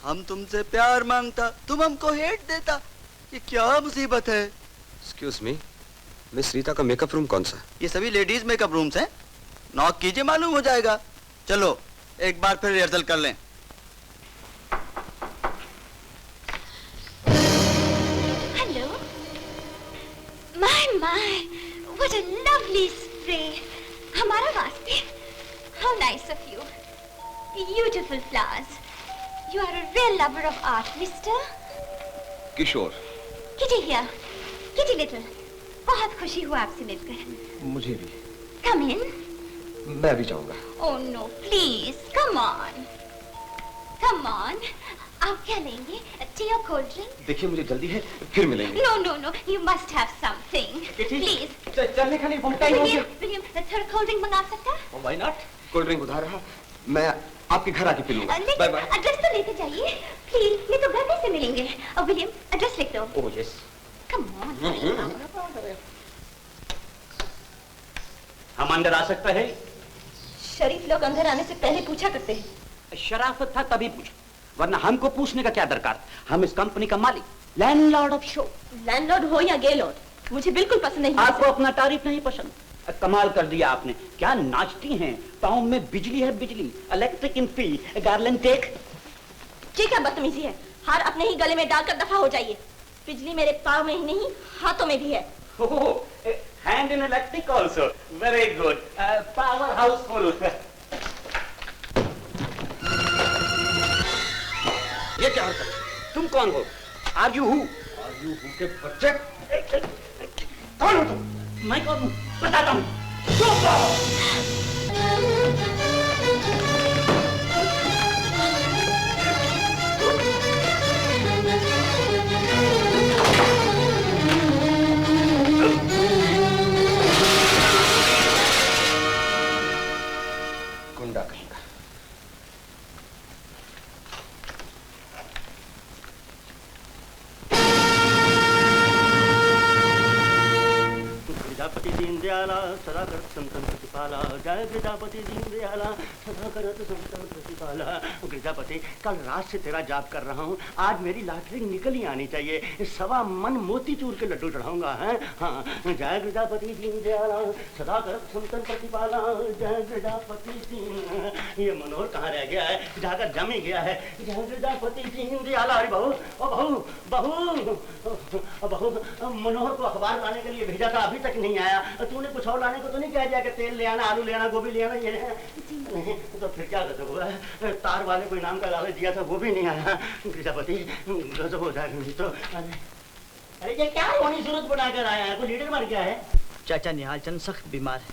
हम तुमसे प्यार मांगता, तुम हमको हेट देता। ये क्या मुसीबत है? एक्सक्यूज मी, मिस रीता का मेकअप रूम कौन सा? ये सभी लेडीज मेकअप रूम्स हैं। नॉक कीजिए, मालूम हो जाएगा। चलो एक बार फिर रिहर्सल कर लें। Hello. My what a lovely spray. हमारा वास्ते। How nice of you. Beautiful flowers. You are a real lover of art, Mister. Kishore. Kitty here. Kitty little. बहुत खुशी हुआ आपसे मिलकर। मुझे भी। Come in. मैं भी जाऊंगा। Oh no, please, come on. Come on. आप क्या लेंगे? Tea or cold drink? देखिए मुझे जल्दी है, फिर मिलेंगे। No. You must have something. Please. चलने का नहीं, बहुत टाइम हो गया। William, थोड़ा cold drink मंगा सकता? Why not? कोल्ड ड्रिंक उधार रहा, मैं आपके घर आके पी लूंगा। Bye bye. एड्रेस तो लेते जाइए प्लीज, नहीं तो घर कैसे मिलेंगे? और विलियम एड्रेस लिख दो। Oh yes. Come on. हम अंदर आ सकते हैं? शरीफ लोग अंदर आने से पहले पूछा करते हैं। शराफत था तभी पूछा, वरना हमको पूछने का क्या दरकार? हम इस कंपनी का मालिक, लैंडलॉर्ड ऑफ शो। लैंडलॉर्ड हो या गेलॉर्ड, मुझे बिल्कुल पसंद नहीं। आपको अपना तारीफ नहीं पसंद? कमाल कर दिया आपने, क्या नाचती हैं। पाँव में बिजली है, बिजली, इलेक्ट्रिक इन फी। गार्लैंड टेक। ये क्या बदतमीजी है? हार अपने ही गले में डालकर दफा हो जाइए। बिजली मेरे पाँव में ही नहीं, हाथों में भी है। Hand in electric also, very good, power Housefull. ये क्या हरकत? तुम कौन हो? आर यू हू के बच्चे? कौन हो तुम? मैं कौन हूँ बताता हूँ। गुंडा कहीं का। प्रजापति दीन दयाला सदा करत संतन प्रतिपाला। जय प्रजापति दीन दयाला सदा करत संतन प्रतिपाला। प्रजापति कल रात से तेरा जाप कर रहा हूँ, आज मेरी लॉटरी निकल ही आनी चाहिए। 1.25 मन मोतीचूर के लड्डू चढ़ाऊंगा है। हाँ, जय प्रजापति दीन दयाला सदा करत संतन प्रतिपाला। जय प्रजापति दीन। ये मनोहर कहाँ रह गया है? जाकर जम ही गया है। जय प्रजापति दीन दयाला। अरे बहू, ओ बहू, मनोहर को अखबार लाने के लिए भेजा था, अभी तक नहीं आया। तूने कुछ और लाने को तो नहीं कह दिया कि तेल ले आना, आलू ले आना, गोभी ले आना? ये नहीं तो फिर क्या कर सकूंगा? तार वाले को इनाम का लालच दिया था, वो भी नहीं आया। प्रजापति गजब हो जाएगा तो। अरे ये क्या होनी जरूरत बनाकर आया है? कोई लीडर बन गया है? चाचा निहाल चंद सख्त बीमार है,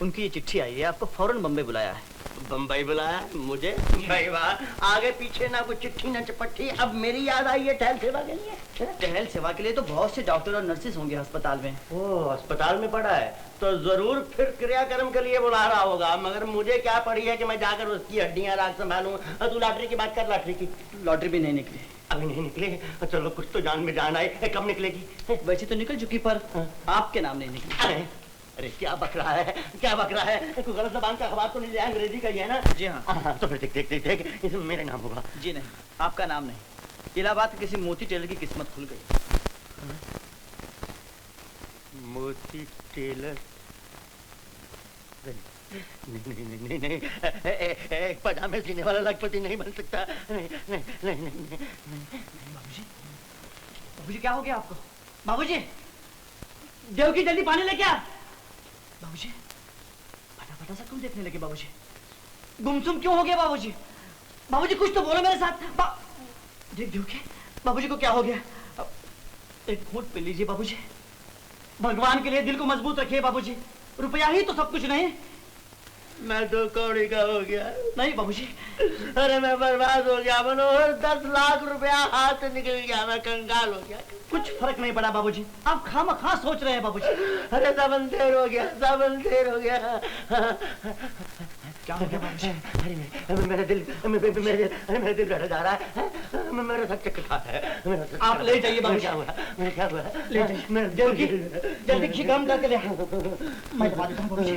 उनकी ये चिट्ठी आई है, आपको फौरन बम्बई बुलाया है। बम्बई बुलाया मुझे? भाई वाह, आगे पीछे ना कोई चिट्ठी ना चपट्टी। अब मेरी याद आई है टहल सेवा के लिए। टहल सेवा के लिए तो बहुत से डॉक्टर और नर्सेज होंगे अस्पताल में। ओह, अस्पताल में पड़ा है तो जरूर फिर क्रियाक्रम के लिए बुला रहा होगा। मगर मुझे क्या पड़ी है कि मैं जाकर उसकी हड्डियां राख संभालूं? तू लॉटरी की बात कर। लॉटरी की? लॉटरी भी नहीं निकली अभी नहीं निकले? चलो कुछ तो जान में जान आए। कब निकलेगी? वैसे तो निकल चुकी, पर आपके नाम नहीं निकली। अरे क्या बक रहा है, क्या बक रहा है? कोई गलत जबान का अखबार तो नहीं लिया? अंग्रेजी का ही है ना? जी हाँ। तो फिर देख इसमें मेरे नाम होगा। जी नहीं, आपका नाम नहीं। इलाहाबाद किसी मोती टेलर की किस्मत खुल गई। मोती टेलर? नहीं, एक पजामे सीने वाला लखपति नहीं बन सकता। नहीं। बाबूजी क्या हो गया आपको? बाबूजी, देव की जल्दी पानी लेके आ। बाबूजी फटाफटा सा क्यों देखने लगे? बाबूजी गुमसुम क्यों हो गया? बाबूजी, बाबूजी कुछ तो बोलो मेरे साथ। देव के बाबूजी को क्या हो गया? एक घूंट पी लीजिए बाबूजी, भगवान के लिए दिल को मजबूत रखिए बाबूजी। रुपया ही तो सब कुछ नहीं। मैं तो कौड़ी का हो गया। नहीं बाबूजी। अरे मैं बर्बाद हो गया मनोहर। 10 लाख रुपया हाथ निकल गया, मैं कंगाल हो गया। कुछ फर्क नहीं पड़ा बाबूजी, आप खामखा सोच रहे हैं बाबूजी। अरे सब अंधेर हो गया, सब अंधेर हो गया। क्या हो गया बाबूजी? अरे मेरा दिल मेरा दिल धड़क जा रहा है, मेरा सब चक्कर खाता है। आप ले जाइए बाबूजी। क्या हुआ? मेरा क्या हुआ? ले जाइए जल्दी खिकाम करके ले आओ। मैं दबा देता हूँ बाबूजी।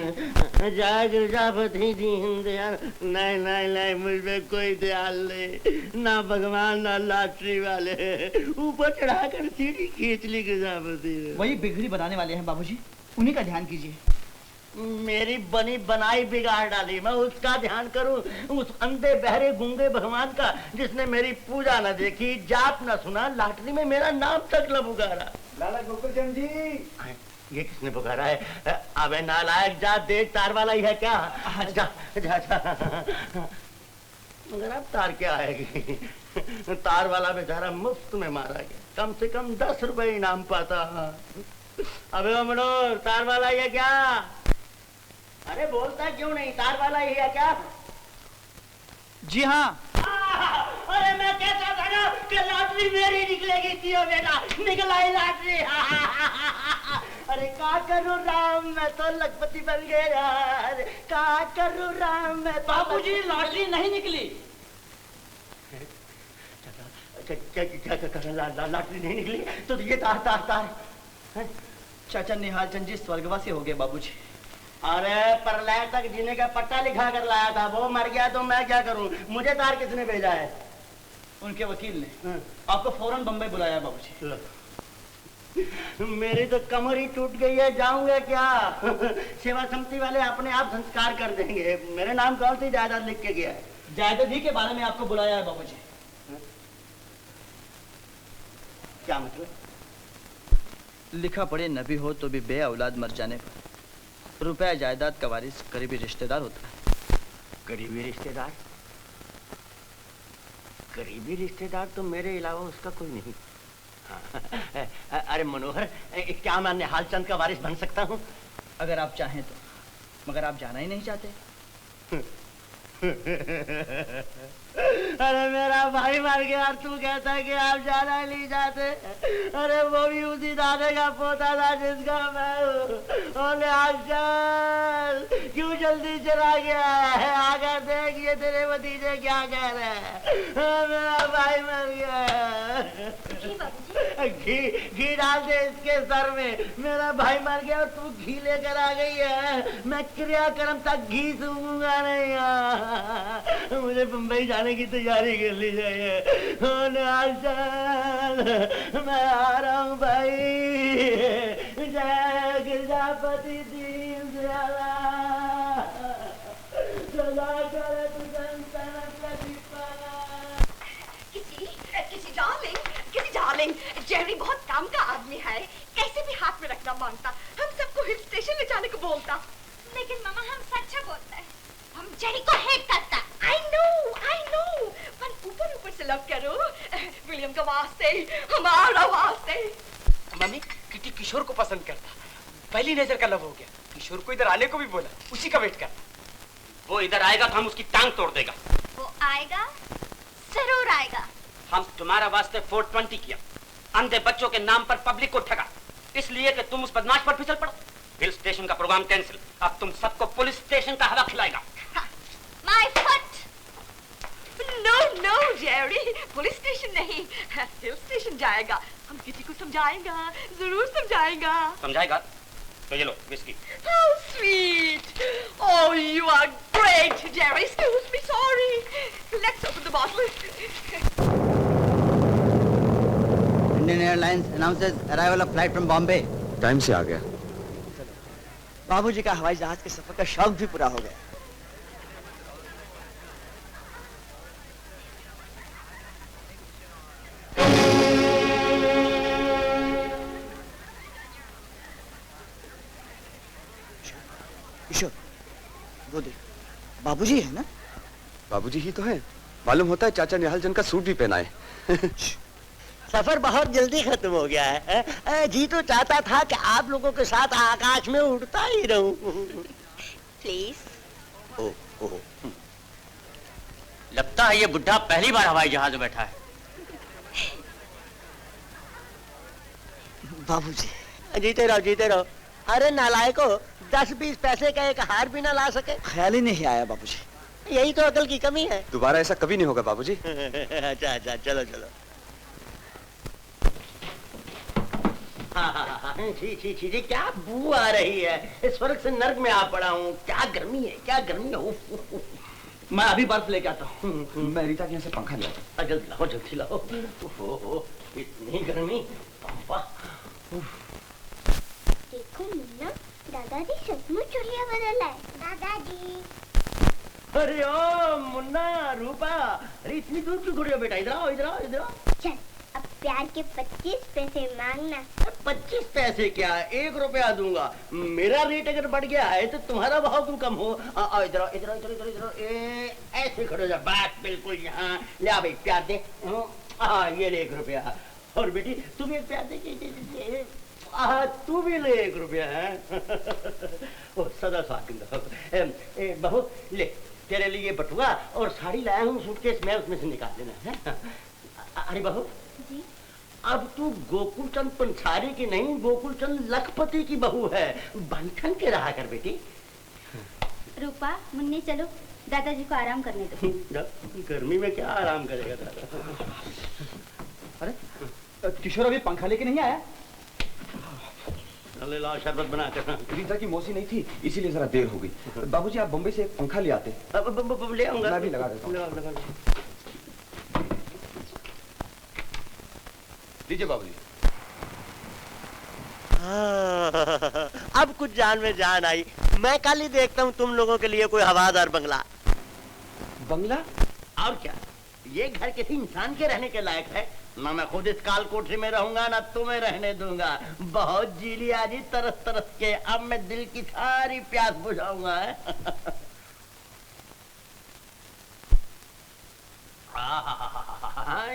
जय गिरजापति दीनदयाल। नहीं नहीं नहीं, मुझ पे कोई ध्यान नहीं, ना भगवान ना लाटरी वाले। ऊपर चढ़ाकर सीढ़ी खींच ली गिरजापति ने। वही बिगड़ी बनाने वाले हैं बाबूजी, उन्हीं का ध्यान कीजिए। मेरी बनी बनाई बिगाड़ डाली, मैं उसका ध्यान करूं? उस अंधे बहरे गूंगे भगवान का जिसने मेरी पूजा न देखी, जाप न सुना, लाटरी में मेरा नाम तक न पुकारा। लाला गोकुलचंद जी, ये किसने पुकारा है? अबे नालायक, जा देख, तार वाला ही है क्या? जा जा जा। मगर अब तार क्या आएगी? तार वाला बेचारा मुफ्त में मारा गया, कम से कम 10 रुपए इनाम पाता। अबे मनोहर, तार वाला ही है क्या? अरे बोलता क्यों नहीं, तार वाला ही है क्या? जी हाँ। अरे मैं कहता था ना कि लॉटरी मेरी निकलेगी, थियो बेटा, निकल आई लॉटरी। अरे का करूं राम, मैं तो लखपति बन गया यार, का करूं राम मैं तो। बाबूजी लॉटरी नहीं निकली। क्या लॉटरी नहीं निकली? तो ये तार तार तार। चाचा निहाल चंद जी स्वर्गवासी हो गए बाबूजी। अरे प्रलय तक जीने का पट्टा लिखा कर लाया था, वो मर गया तो मैं क्या करूं? मुझे तार किसने भेजा है? उनके वकील ने आपको फौरन बम्बई बुलाया बाबूजी। मेरी तो कमर ही टूट गई है, जाऊंगा क्या? सेवा समिति वाले अपने आप संस्कार कर देंगे। मेरे नाम कौन सी जायदाद लिख के गया है? जायदाद ही के बारे में आपको बुलाया है बाबूजी। क्या मतलब? लिखा पढ़े नबी हो तो भी बे औलाद मर जाने पर रुपया जायदाद का वारिस करीबी रिश्तेदार होता है। करीबी रिश्तेदार? करीबी रिश्तेदार तो मेरे अलावा उसका कोई नहीं। अरे मनोहर, क्या मैं निहाल चंद का वारिस बन सकता हूँ? अगर आप चाहें तो, मगर आप जाना ही नहीं चाहते। अरे मेरा भाई मर गया, तू कहता है कि आप जाना ही नहीं चाहते? अरे वो भी उसी दादा का पोता था जिसका मैं चल, क्यों जल्दी चला गया है? आकर देख ये तेरे भतीजे क्या कह रहे हैं। मेरा भाई मर गया। घी डाल दे इसके सर में। मेरा भाई मर गया और तू घी लेकर आ गई है। मैं क्रियाक्रम तक घी सूंघूंगा नहीं। मुझे बम्बई जाने की तैयारी कर ली जाए। मैं आ रहा हूँ भाई। जय गिरजापति दीनदयाल। किसी डार्लिंग, जेरी बहुत काम का आदमी है, कैसे भी हाथ में रखना मांगता, हम सबको हिल स्टेशन ले जाने को बोलता। लेकिन मामा हम सच्चा बोलता है, हम जेरी को हेट करता। I know, पर ऊपर से लव करो, विलियम का वास्ते, हमारा वास्ते। मम्मी किटी किशोर को पसंद करता, पहली नजर का लव हो गया। किशोर को इधर आने को भी बोला, उसी का वेट करता। वो इधर आएगा तो हम उसकी टांग तोड़ देगा। वो आएगा, जरूर आएगा। हम तुम्हारा वास्ते 420 किया, अंधे बच्चों के नाम पर पब्लिक को ठगा, इसलिए कि तुम उस बदमाश पर फिसल पड़ो। हिल स्टेशन का प्रोग्राम कैंसिल, अब तुम सबको पुलिस स्टेशन का हवा खिलाएगा। My foot! No, Jerry, police station नहीं, हिल स्टेशन जाएगा। हम किसी को समझाएगा, जरूर समझाएगा। समझाएगा? तो ये लो whisky. How sweet! Oh, you are great, Jerry. Excuse me, sorry. Let's open the bottle. Indian airlines announces arrival of flight from Bombay. Time से आ गया। बाबूजी का हवाई जहाज के सफर का शौक भी पूरा हो गया। किशोर, वो देख, बाबूजी है ना? बाबूजी ही तो है। मालूम होता है चाचा निहाल चंद का सूट भी पहना है। सफर बहुत जल्दी खत्म हो गया है। जी तो चाहता था कि आप लोगों के साथ आकाश में उड़ता ही रहूं। Please. ओह, लगता है ये बुढ़ा पहली बार हवाई जहाज में बैठा है। बाबूजी। जीते रहो। अरे नालायको, 10-20 पैसे का एक हार भी ना ला सके? ख्याल ही नहीं आया बाबूजी। यही तो अकल की कमी है। दोबारा ऐसा कभी नहीं होगा बाबूजी। अच्छा अच्छा, चलो चलो। छी छी छी जी, क्या बू आ रही है। इस स्वर्ग से नर्क में आ पड़ा हूँ। क्या गर्मी है, क्या गर्मी है। उफ, उफ, उफ। मैं अभी बर्फ लेके आता हूँ। मैं रीता के यहाँ से पंखा ले आता हूँ। जल्दी लाओ, जल्दी लाओ। ओहो, इतनी गर्मी। देखो मुन्ना, दादाजी सचमुच चुलिया बदल है। दादाजी। अरे ओ मुन्ना, रूपा, अरे इतनी दूर क्यों खड़े हो बेटा? इधर आओ, इधर आओ, इधर आओ। चल, अब प्यार के 25 पैसे मांगना। 25 पैसे क्या, 1 रुपया दूंगा। मेरा रेट अगर बढ़ गया है तो तुम्हारा भाव क्यों कम हो? आओ इधर आओ, इधर आओ, इधर इधर इधर। ऐसे खड़े हो जा, बात बिल्कुल यहाँ। ले आ भाई, प्यार दे। हाँ, ये ले 1 रुपया। और बेटी तू भी एक प्यार दे। तू भी ले 1 रुपया है। ओ सदा स्वागत। बहू ले, तेरे लिए बटुआ और साड़ी लाया हूँ सूटकेस में, उसमें से निकाल लेना है। अरे बहू जी? अब तू गोकुल चंद पंसारी की नहीं, गोकुल चंद लखपति की बहू है। बंठन के रहा कर बेटी। रूपा, मुन्नी चलो, दादाजी को आराम करने दो। गर्मी में क्या आराम करेगा दादा? अरे किशोर अभी पंखा लेके नहीं आया? ले लाओ, शरबत बना कर। रीता की मौसी नहीं थी, इसीलिए जरा देर हो गई। बाबूजी आप बम्बई से एक पंखा ले आते। ले आऊंगा। मैं भी लगा देता हूँ। लगा। लीजिए बाबूजी। अब कुछ जान में जान आई। मैं कल ही देखता हूँ तुम लोगों के लिए कोई हवादार बंगला। बंगला? और क्या, ये घर किसी इंसान के रहने के लायक है? ना मैं खुद इस काल कोठरी में रहूंगा, ना तुम्हें रहने दूंगा। बहुत जी लिया जी तरस तरस के, अब मैं दिल की सारी प्यास बुझाऊंगा।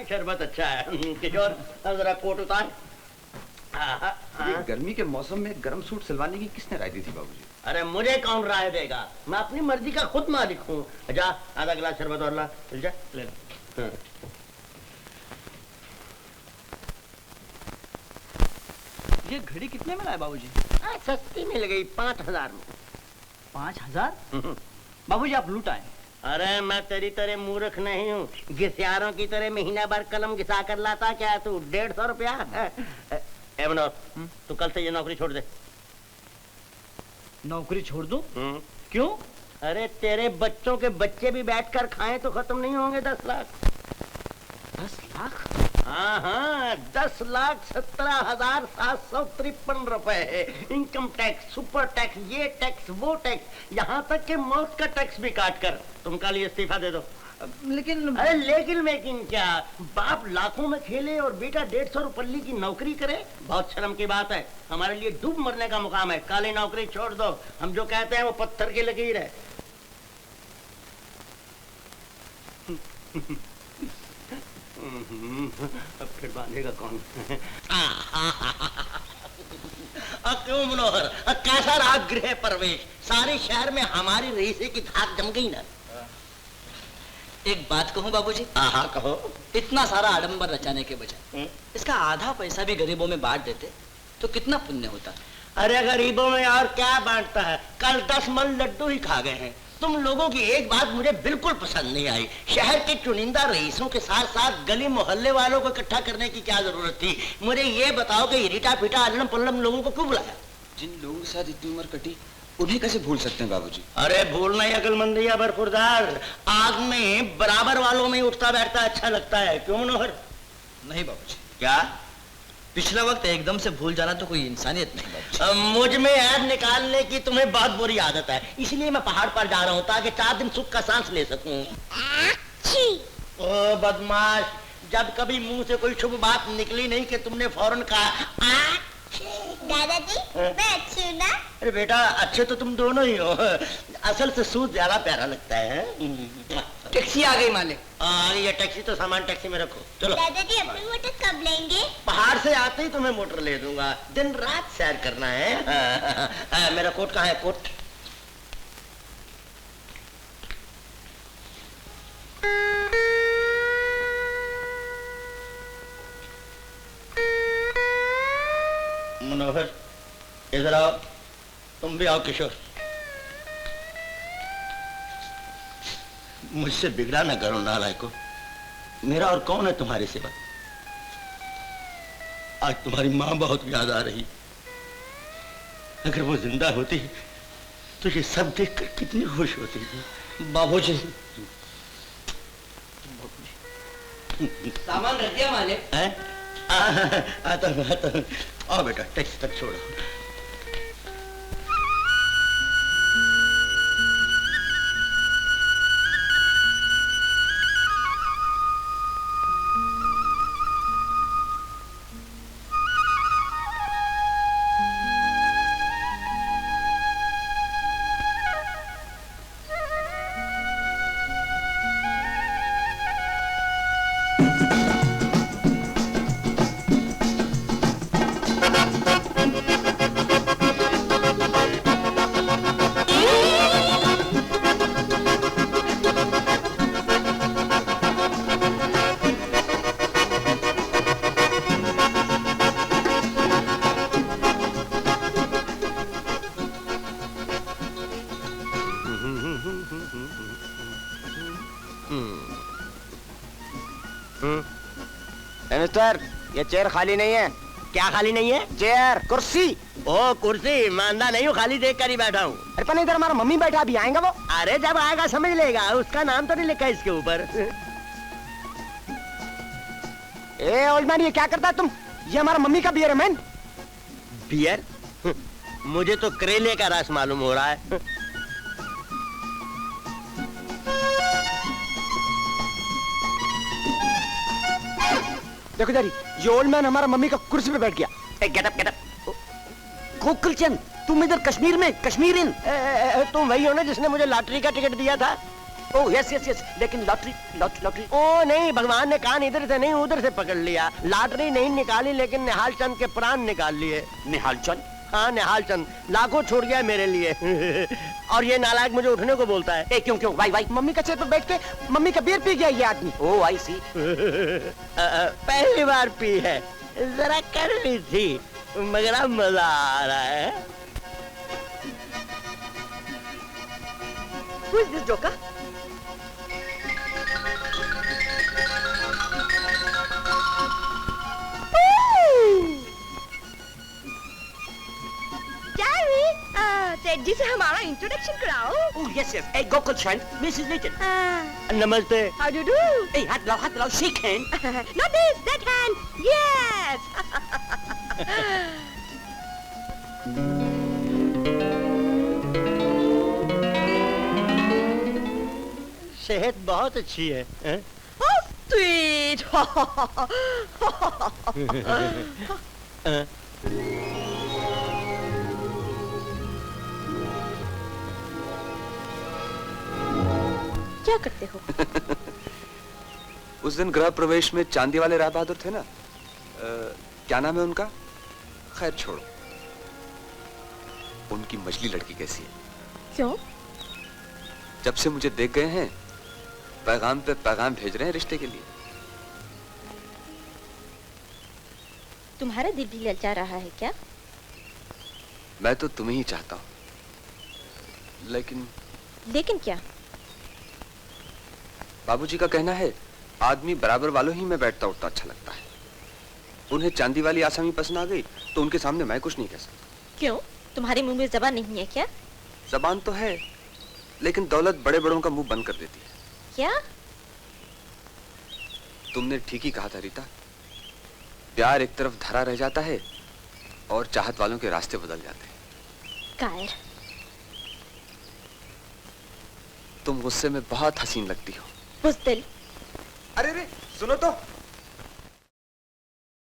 शरबत अच्छा है। किशोर जरा कोट उतार। ये गर्मी के मौसम में गर्म सूट सिलवाने की किसने राय दी थी बाबूजी? अरे मुझे कौन राय देगा, मैं अपनी मर्जी का खुद मालिक हूँ। जा आधा गिलास शरबत और ला, जा ले लो। ये घड़ी कितने में लाए बाबूजी? सस्ती मिल गई, 5000 में। 5000? बाबूजी आप लूट आए। अरे मैं तेरी तरह मूर्ख नहीं हूँ, घिसियारों की तरह महीना भर कलम घिसा कर लाता क्या तू? 150 रुपया। तू कल से ये नौकरी छोड़ दे। नौकरी छोड़ दूं? क्यों? अरे तेरे बच्चों के बच्चे भी बैठकर खाएं तो खत्म नहीं होंगे 10 लाख। 10 लाख? हाँ, 10,17,753 रुपए। इनकम टैक्स, सुपर टैक्स, ये टैक्स, वो टैक्स, यहाँ तक के मौत का टैक्स भी काट कर तुम कल ही इस्तीफा दे दो। लेकिन अरे लेकिन क्या, बाप लाखों में खेले और बेटा 150 रुपये की नौकरी करे? बहुत शर्म की बात है। हमारे लिए डूब मरने का मुकाम है। काली नौकरी छोड़ दो। हम जो कहते हैं वो पत्थर की लकीर है। अब फिर बांधेगा कौन? क्यों मनोहर, कैसा रहा गृह प्रवेश? सारे शहर में हमारी रईसे की धाक जम गई ना। एक बात कहूं बाबूजी? हाँ कहो। इतना सारा आडंबर रचाने के बजाय इसका आधा पैसा भी गरीबों में बांट देते तो कितना पुण्य होता। अरे गरीबों में और क्या बांटता है? कल 10 मन लड्डू ही खा गए हैं। तुम लोगों की एक बात मुझे बिल्कुल पसंद नहीं आई। शहर के चुनिंदा रईसों के साथ साथ गली मोहल्ले वालों को इकट्ठा करने की क्या जरूरत थी? मुझे ये बताओ कि रीटा पीटा अल्लम पल्लम लोगों को क्यों बुलाया? जिन लोगों के साथ इतनी उम्र कटी उन्हें कैसे भूल सकते हैं बाबूजी? अरे भूलना ही अकलमंदी है बरखुरदार। आग में बराबर वालों में उठता बैठता अच्छा लगता है। क्यों मनोहर? नहीं बाबूजी। क्या? पिछला वक्त एकदम से भूल जाना तो कोई इंसानियत नहीं बाबूजी। मुझ में ऐब निकालने की तुम्हें बहुत बुरी आदत है, इसलिए मैं पहाड़ पर जा रहा हूँ ताकि 4 दिन सुख का सांस ले सकूं। ओ बदमाश, जब कभी मुंह से कोई शुभ बात निकली नहीं कि तुमने फौरन कहा दादाजी, मैं अच्छी हूँ ना? अरे बेटा अच्छे तो तुम दोनों ही हो, असल से सूद ज्यादा प्यारा लगता है। टैक्सी आ गई मालिक। ये टैक्सी तो सामान टैक्सी में रखो। चलो दादाजी, अपनी मोटर कब लेंगे? पहाड़ से आते ही तुम्हें मोटर ले दूंगा। दिन रात सैर करना है। मेरा कोट कहाँ है? कोट मनोहर इधर आओ। तुम भी आओ किशोर। मुझसे बिगड़ा ना करो नालायको। मेरा और कौन है तुम्हारे सिवा? आज तुम्हारी माँ बहुत याद आ रही। अगर वो जिंदा होती तो ये सब देखकर कितनी खुश होती थी। बाबूजी, सामान रख दिया मालिक? आता हूँ। आओ बेटा, टैक्सी तक छोड़ो। मिस्टर, ये चेयर खाली नहीं है। क्या खाली नहीं है? चेयर, कुर्सी। ओ कुर्सी, मानदा नहीं हूँ, खाली देख कर ही बैठा हूँ। अरे पर इधर हमारा मम्मी बैठा, अभी आएगा वो। अरे जब आएगा समझ लेगा, उसका नाम तो नहीं लिखा इसके ऊपर। ए ओल्ड मैन, ये क्या करता है तुम? ये हमारा मम्मी का बियर है मैन। बियर? मुझे तो करेले का रस मालूम हो रहा है। देखो जारी, ये ओल्ड मैन हमारा मम्मी का कुर्सी पे बैठ गया। Get up. गोकुलचंद, तुम इधर कश्मीर में, कश्मीर इन? तुम वही हो ना जिसने मुझे लॉटरी का टिकट दिया था? ओह यस यस यस, लेकिन लॉटरी। ओ नहीं, भगवान ने कान इधर से नहीं उधर से पकड़ लिया। लॉटरी नहीं निकाली, लेकिन निहाल चंद के प्राण निकाल लिए। निहाल चंद? हाँ, निहाल चंद लाखों छोड़ गया मेरे लिए। और ये नालायक मुझे उठने को बोलता है। क्यों भाई? मम्मी का चेयर पर बैठ के मम्मी का बियर पी गया ये आदमी। ओह आई सी। पहली बार पी है, जरा कर ली थी, मगर अब मजा आ रहा है। Who is this joker? सेठ जी से हमारा इंट्रोडक्शन कराओ। ओह यस यस, ए गोकुलचंद, मिसेस लिटन। नमस्ते। How do you do? ए हाथ लाओ, shake hand. Not this, that hand. Yes. सेहत बहुत अच्छी है, हैं? Oh, sweet. क्या करते हो? उस दिन गृह प्रवेश में चांदी वाले राय बहादुर थे ना, क्या नाम है उनका? खैर छोड़ो। उनकी मछली लड़की कैसी है? क्यों? जब से मुझे देख गए हैं, पैगाम पे पैगाम भेज रहे हैं रिश्ते के लिए। तुम्हारा दिल भी ललचा रहा है क्या? मैं तो तुम्हें ही चाहता हूँ, लेकिन क्या? बाबूजी का कहना है आदमी बराबर वालों ही में बैठता उठता अच्छा लगता है। उन्हें चांदी वाली आसामी पसंद आ गई तो उनके सामने मैं कुछ नहीं कह सकता। क्यों? तुम्हारे मुंह में जबान नहीं है क्या? जबान तो है, लेकिन दौलत बड़े बड़ों का मुंह बंद कर देती है। क्या? तुमने ठीक ही कहा था रीता। प्यार एक तरफ धरा रह जाता है और चाहत वालों के रास्ते बदल जाते हैं। कायर। तुम गुस्से में बहुत हसीन लगती हो। बुज़दिल। अरे सुनो तो।